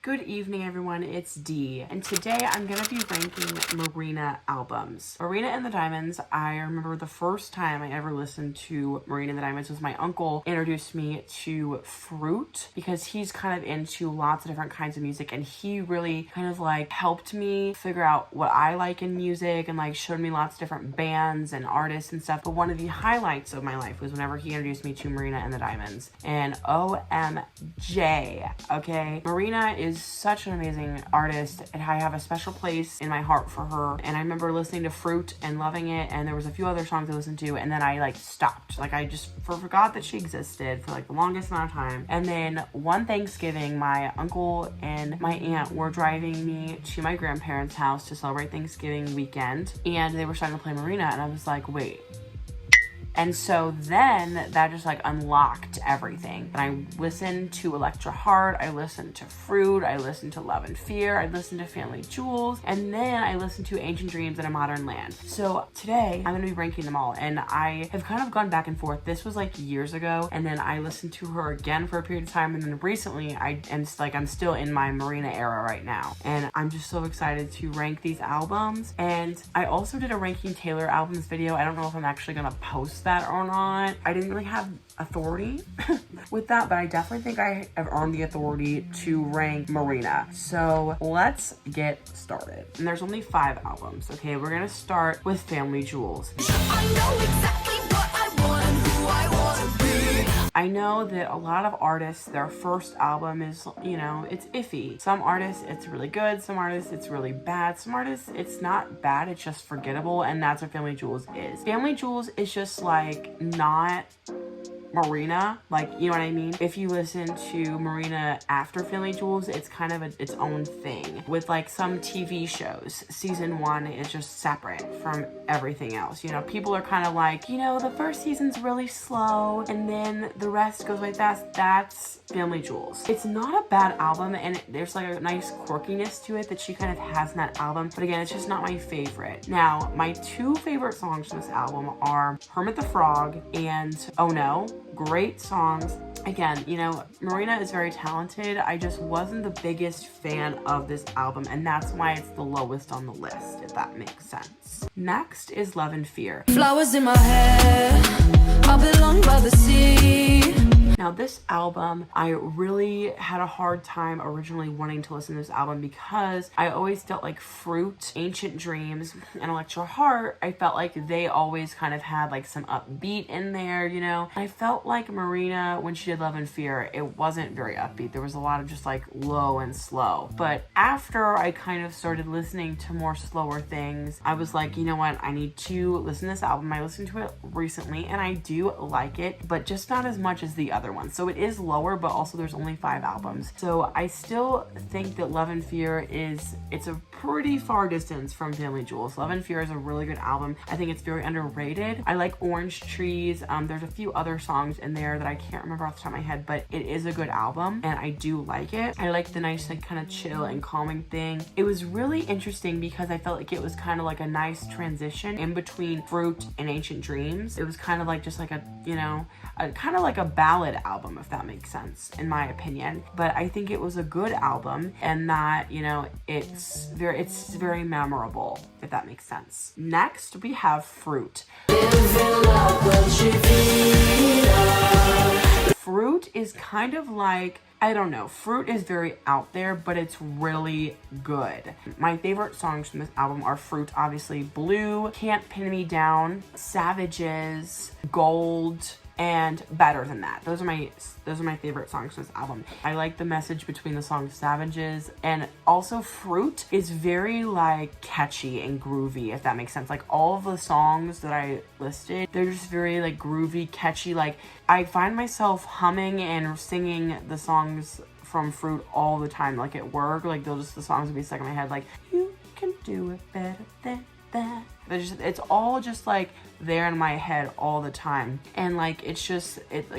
Good evening, everyone. It's Dee, and today I'm going to be ranking MARINA albums. MARINA and the Diamonds, I remember the first time I ever listened to MARINA and the Diamonds was my uncle introduced me to Fruit because he's kind of into lots of different kinds of music, and he really kind of like helped me figure out what I like in music and like showed me lots of different bands and artists and stuff. But one of the highlights of my life was whenever he introduced me to MARINA and the Diamonds, and OMJ, okay? MARINA is such an amazing artist, and I have a special place in my heart for her. And I remember listening to Fruit and loving it, and there was a few other songs I listened to, and then I like stopped. Like I just forgot that she existed for like the longest amount of time. And then one Thanksgiving, my uncle and my aunt were driving me to my grandparents' house to celebrate Thanksgiving weekend, and they were starting to play MARINA, and I was like, wait. And so then that just like unlocked everything. And I listened to Electra Heart, I listened to Fruit, I listened to Love and Fear, I listened to Family Jewels, and then I listened to Ancient Dreams in a Modern Land. So today I'm gonna be ranking them all, and I have kind of gone back and forth. This was like years ago, and then I listened to her again for a period of time, and then recently I'm still in my MARINA era right now. And I'm just so excited to rank these albums. And I also did a ranking Taylor albums video. I don't know if I'm actually gonna post that or not. I didn't really have authority with that, but I definitely think I have earned the authority to rank MARINA. So let's get started. And there's only 5 albums, okay? We're gonna start with Family Jewels. I know exactly what I want and who I want to be. I know that a lot of artists, their first album is, you know, it's iffy. Some artists, it's really good. Some artists, it's really bad. Some artists, it's not bad, it's just forgettable, and that's what Family Jewels is. Family Jewels is just like not MARINA, like, you know what I mean? If you listen to MARINA after Family Jewels, it's kind of its own thing. With like some TV shows, season 1 is just separate from everything else. You know, people are kind of like, you know, the first season's really slow and then the rest goes like that. That's Family Jewels. It's not a bad album, and there's like a nice quirkiness to it that she kind of has in that album, but again, it's just not my favorite. Now, my 2 favorite songs from this album are Hermit the Frog and Oh No. Great songs. Again, you know, MARINA is very talented. I just wasn't the biggest fan of this album, and that's why it's the lowest on the list, if that makes sense. Next is Love and Fear. Flowers in my hair, I belong by the sea. Now this album, I really had a hard time originally wanting to listen to this album because I always felt like Fruit, Ancient Dreams, and Electra Heart, I felt like they always kind of had like some upbeat in there, you know? I felt like MARINA, when she did Love and Fear, it wasn't very upbeat. There was a lot of just like low and slow. But after I kind of started listening to more slower things, I was like, you know what? I need to listen to this album. I listened to it recently and I do like it, but just not as much as the other one. So it is lower, but also there's only 5 albums. So I still think that Love and Fear it's a pretty far distance from Family Jewels. Love and Fear is a really good album. I think it's very underrated. I like Orange Trees. There's a few other songs in there that I can't remember off the top of my head, but it is a good album and I do like it. I like the nice like kind of chill and calming thing. It was really interesting because I felt like it was kind of like a nice transition in between Fruit and Ancient Dreams. It was kind of like just like a, you know, kind of like a ballad album, if that makes sense, in my opinion. But I think it was a good album, and that, you know, it's very memorable, if that makes sense. Next, we have Fruit. Fruit is kind of like, I don't know, Fruit is very out there, but it's really good. My favorite songs from this album are Fruit, obviously, Blue, Can't Pin Me Down, Savages, Gold, and Better Than That. Those are my favorite songs from this album. I like the message between the song Savages, and also Fruit is very like catchy and groovy, if that makes sense. Like all of the songs that I listed, they're just very like groovy, catchy. Like I find myself humming and singing the songs from Fruit all the time, like at work. Like the songs will be stuck in my head, like you can do it better than that. It's all just like there in my head all the time, and like it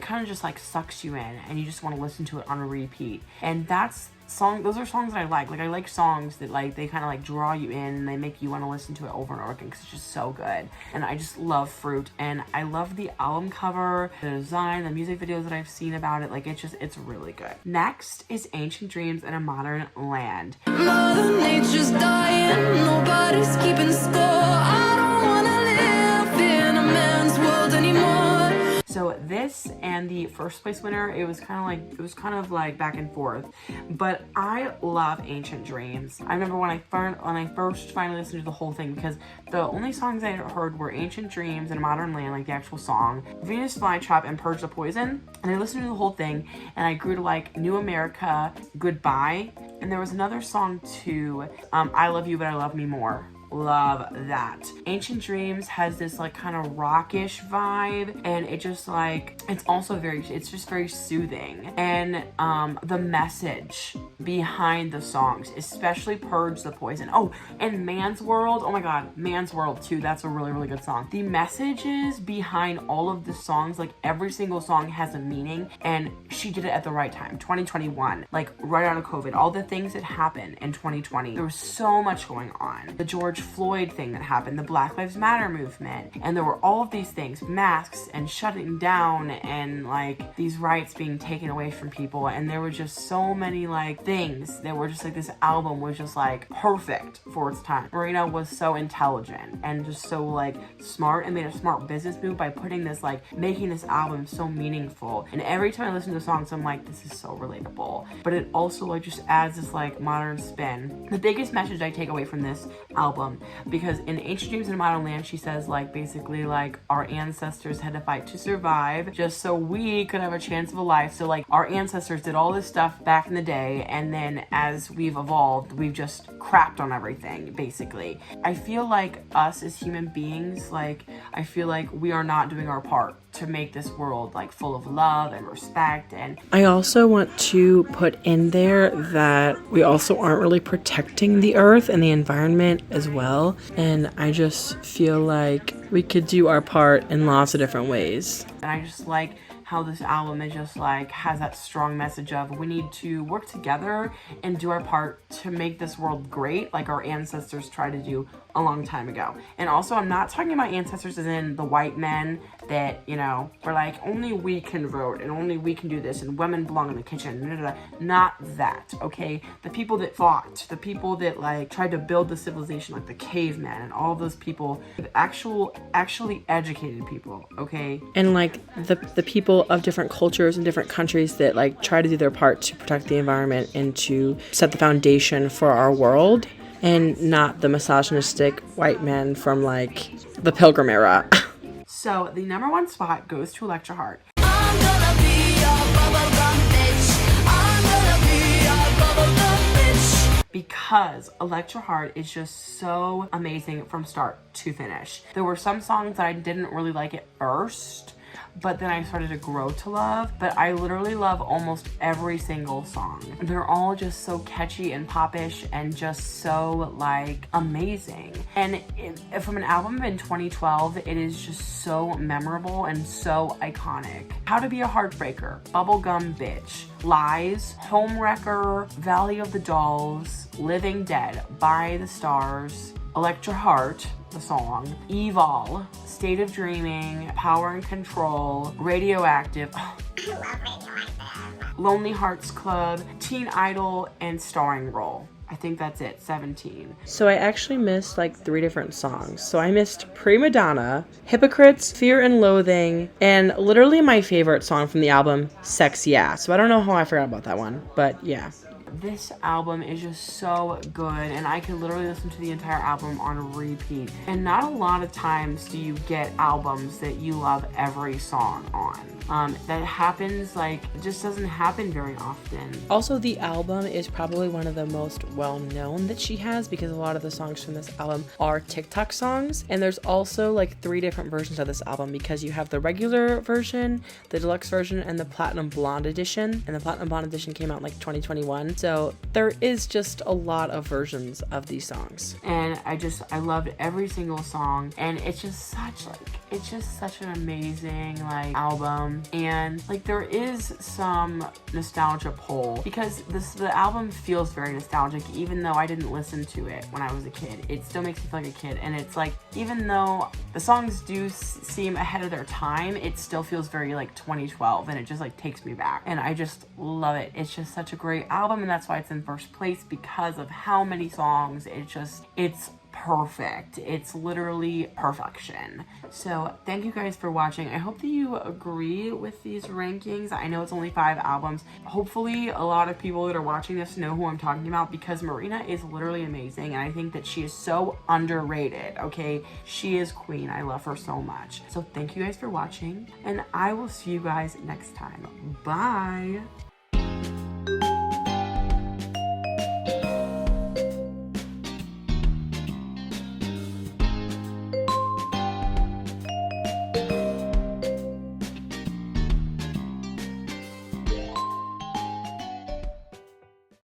kind of just like sucks you in and you just want to listen to it on a repeat. And that's those are songs that I like. Like, I like songs that, like, they kind of, like, draw you in and they make you want to listen to it over and over again because it's just so good. And I just love Fruit, and I love the album cover, the design, the music videos that I've seen about it. Like, it's really good. Next is Ancient Dreams in a Modern Land. Mother Nature's dying, nobody's keeping score. I don't wanna live in a man's world anymore. So this and the first place winner, it was kind of like back and forth, but I love Ancient Dreams. I remember when I first finally listened to the whole thing, because the only songs I heard were Ancient Dreams and Modern Land, like the actual song, Venus Flytrap, and Purge the Poison. And I listened to the whole thing, and I grew to like New America, Goodbye, and there was another song too, I Love You But I Love Me More. Love that. Ancient Dreams has this like kind of rockish vibe, and it just like, it's just very soothing. And the message behind the songs, especially Purge the Poison. Oh, and Man's World. Oh my god, Man's World too. That's a really, really good song. The messages behind all of the songs, like every single song has a meaning, and she did it at the right time. 2021, like right out of COVID, all the things that happened in 2020. There was so much going on. The George Floyd thing that happened, the Black Lives Matter movement, and there were all of these things, masks and shutting down and like these rights being taken away from people, and there were just so many like things that were just like, this album was just like perfect for its time. Marina was so intelligent and just so like smart, and made a smart business move by putting this, like making this album so meaningful. And every time I listen to the songs, I'm like, this is so relatable, but it also like just adds this like modern spin. The biggest message I take away from this album, because in Ancient Dreams in a Modern Land, she says like basically like our ancestors had to fight to survive just so we could have a chance of a life. So like our ancestors did all this stuff back in the day, and then as we've evolved, we've just crapped on everything basically. I feel like us as human beings, like I feel like we are not doing our part to make this world like full of love and respect. And I also want to put in there that we also aren't really protecting the earth and the environment as well, and I just feel like we could do our part in lots of different ways. And I just like how this album is just like has that strong message of we need to work together and do our part to make this world great, like our ancestors tried to do a long time ago. And also, I'm not talking about ancestors as in the white men that, you know, were like, only we can vote and only we can do this and women belong in the kitchen. Not that, okay? The people that fought, the people that like tried to build the civilization, like the cavemen and all those people, actually educated people, okay? And like the people of different cultures and different countries that like try to do their part to protect the environment and to set the foundation for our world, and not the misogynistic white men from like the Pilgrim era. So the number one spot goes to Electra Heart. I'm gonna be a bubblegum bitch. I'm gonna be a bubblegum bitch. Because Electra Heart is just so amazing from start to finish. There were some songs that I didn't really like at first, but then I started to grow to love. But I literally love almost every single song. They're all just so catchy and popish and just so like amazing. And from an album in 2012, it is just so memorable and so iconic. How to Be a Heartbreaker, Bubblegum Bitch, Lies, Homewrecker, Valley of the Dolls, Living Dead, By the Stars, Electra Heart, the song, Evol, State of Dreaming, Power and Control, Radioactive, Lonely Hearts Club, Teen Idol, and Starring Role. I think that's it, 17. So I actually missed like 3 different songs. So I missed Prima Donna, Hypocrites, Fear and Loathing, and literally my favorite song from the album, Sex Yeah. So I don't know how I forgot about that one, but yeah. This album is just so good, and I could literally listen to the entire album on repeat. And not a lot of times do you get albums that you love every song on. That happens, like, it just doesn't happen very often. Also, the album is probably one of the most well-known that she has, because a lot of the songs from this album are TikTok songs. And there's also like 3 different versions of this album, because you have the regular version, the deluxe version, and the Platinum Blonde edition. And the Platinum Blonde edition came out in like 2021. So there is just a lot of versions of these songs. And I loved every single song, and it's just such an amazing like album. and like there is some nostalgia pull because the album feels very nostalgic, even though I didn't listen to it when I was a kid. It still makes me feel like a kid, and it's like, even though the songs do seem ahead of their time, it still feels very like 2012, and it just like takes me back, and I just love it. It's just such a great album, and that's why it's in first place, because of how many songs. It's perfect. It's literally perfection. So thank you guys for watching. I hope that you agree with these rankings. I know it's only 5 albums. Hopefully a lot of people that are watching this know who I'm talking about, because Marina is literally amazing, and I think that she is so underrated. Okay, she is queen. I love her so much. So thank you guys for watching, and I will see you guys next time. Bye.